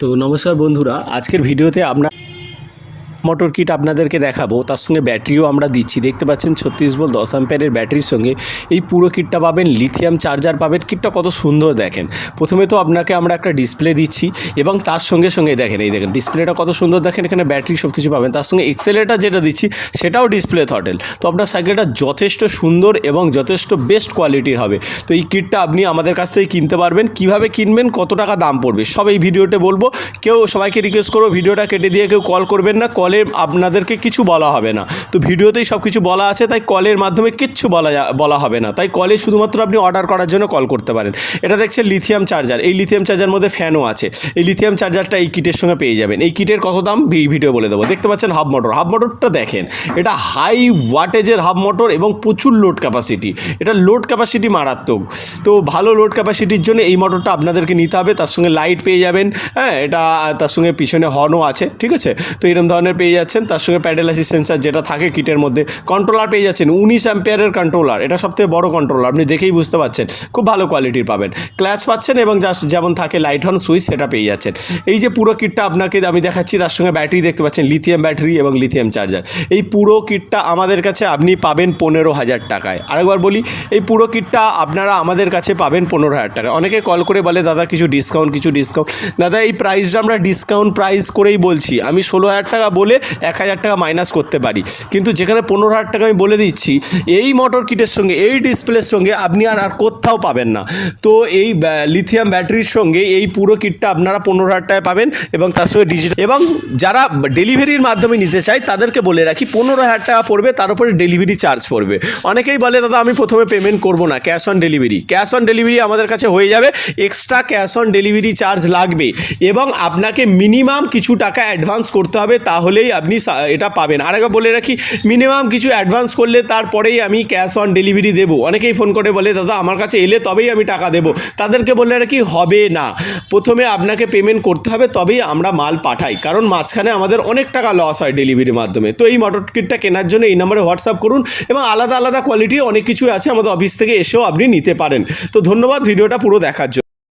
তো নমস্কার বন্ধুরা, আজকের ভিডিওতে আমরা মোটর কিট আপনাদেরকে দেখাবো। তার সঙ্গে ব্যাটারিও আমরা দিচ্ছি। দেখতে পাচ্ছেন 36 ভোল্ট 10 অ্যাম্পিয়ারের ব্যাটারির সঙ্গে এই পুরো কিটটা পাবেন, লিথিয়াম চার্জার পাবেন। কিটটা কত সুন্দর দেখেন। প্রথমে তো আপনাকে আমরা একটা ডিসপ্লে দিচ্ছি এবং তার সঙ্গে সঙ্গে দেখেন, এই দেখেন ডিসপ্লেটা কত সুন্দর দেখেন, এখানে ব্যাটারি সব কিছু পাবেন। তার সঙ্গে এক্সেলেটার যেটা দিচ্ছি সেটাও ডিসপ্লে থ্রটেল। তো আপনার সাইকেলটা যথেষ্ট সুন্দর এবং যথেষ্ট বেস্ট কোয়ালিটির হবে। তো এই কিটটা আপনি আমাদের কাছ থেকে কিনতে পারবেন। কিভাবে কিনবেন, কত টাকা দাম পড়বে, সব এই ভিডিওতে বলবো। সবাইকে রিকোয়েস্ট করবো ভিডিওটা কেটে দিয়ে কেউ কল করবেন না। কলে আপনাদেরকে কিছু বলা হবে না, তো ভিডিওতেই সব কিছু বলা আছে, তাই কলের মাধ্যমে কিচ্ছু বলা হবে না। তাই কলে শুধুমাত্র আপনি অর্ডার করার জন্য কল করতে পারেন। এটা দেখছেন লিথিয়াম চার্জার। এই লিথিয়াম চার্জার মধ্যে ফ্যানও আছে। এই লিথিয়াম চার্জারটা এই কিটের সঙ্গে পেয়ে যাবেন। এই কিটের কত দাম এই ভিডিও বলে দেবো। দেখতে পাচ্ছেন হাফ মোটরটা দেখেন, এটা হাই ওয়াটেজের হাফ মোটর এবং প্রচুর লোড ক্যাপাসিটি। এটা লোড ক্যাপাসিটি মারাত্মক। তো ভালো লোড ক্যাপাসিটির জন্য এই মোটরটা আপনাদেরকে নিতে হবে। তার সঙ্গে লাইট পেয়ে যাবেন, হ্যাঁ, এটা তার সঙ্গে পিছনে হর্নও আছে, ঠিক আছে। তো এরকম ধরনের পেয়ে যাচ্ছেন। তার সঙ্গে প্যাডেল অ্যাসিস্ট সেন্সার যেটা থাকে কিটের মধ্যে, কন্ট্রোলার পেয়ে যাচ্ছেন 19 অ্যাম্পিয়ারের কন্ট্রোলার। এটা সবথেকে বড় কন্ট্রোলার, আপনি দেখেই বুঝতে পারছেন, খুব ভালো কোয়ালিটির পাবেন। ক্ল্যাচ পাচ্ছেন এবং যেমন থাকে লাইট হর্ন সুইচ সেটা পেয়ে যাচ্ছেন। এই যে পুরো কিটটা আপনাকে আমি দেখাচ্ছি, তার সঙ্গে ব্যাটারি দেখতে পাচ্ছেন, লিথিয়াম ব্যাটারি এবং লিথিয়াম চার্জার। এই পুরো কিটটা আমাদের কাছে আপনি পাবেন 15,000 টাকায়। আরেকবার বলি, এই পুরো কিটটা আপনারা আমাদের কাছে পাবেন 15,000 টাকায়। অনেকে কল করে বলে দাদা কিছু ডিসকাউন্ট। দাদা এই প্রাইসটা আমরা ডিসকাউন্ট প্রাইস করেই বলছি। আমি 16,000 টাকা বলে 1,000 টাকা মাইনাস করতে পারি, কিন্তু যেখানে 15,000 টাকা আমি বলে দিচ্ছি, এই মোটর কিটের সঙ্গে এই ডিসপ্লের সঙ্গে আপনি আর কোথাও পাবেন না। তো এই লিথিয়াম ব্যাটারির সঙ্গে এই পুরো কিটটা আপনারা 15,000 টাকায় পাবেন এবং তার সঙ্গে ডিজিটাল। এবং যারা ডেলিভারির মাধ্যমে নিতে চায় তাদেরকে বলে রাখি 15,000 টাকা পড়বে, তার উপরে ডেলিভারি চার্জ পড়বে। অনেকেই বলে দাদা আমি প্রথমে পেমেন্ট করবো না, cash on delivery. Cash on delivery আমাদের কাছে হয়ে যাবে, extra cash on delivery charge লাগবে এবং আপনাকে মিনিমাম কিছু টাকা অ্যাডভান্স করতে হবে, তাহলেই আপনি এটা পাবেন। আরেকবার বলে রাখি, মিনিমাম কিছু অ্যাডভান্স করলে তারপরেই আমি ক্যাশ অন ডেলিভারি দেবো। অনেকেই ফোন করে বলে দাদা আমার কাছে এলে তবেই আমি টাকা দেবো। তাদেরকে বলে রাখি হবে না, প্রথমে আপনাকে পেমেন্ট করতে হবে, তবেই আমরা মাল পাঠাই। কারণ মাঝখানে আমাদের অনেক টাকা লস হয় ডেলিভারির মাধ্যমে। তো এই মোটর কিটটা কেনার জন্য এই নম্বরে হোয়াটসঅ্যাপ করুন এবং আলাদা আলাদা কোয়ালিটির অনেক কিছু আছে, আমাদের অফিস থেকে এসেও আপনি নিতে পারেন। তো ধন্যবাদ ভিডিওটা পুরো দেখার জন্য।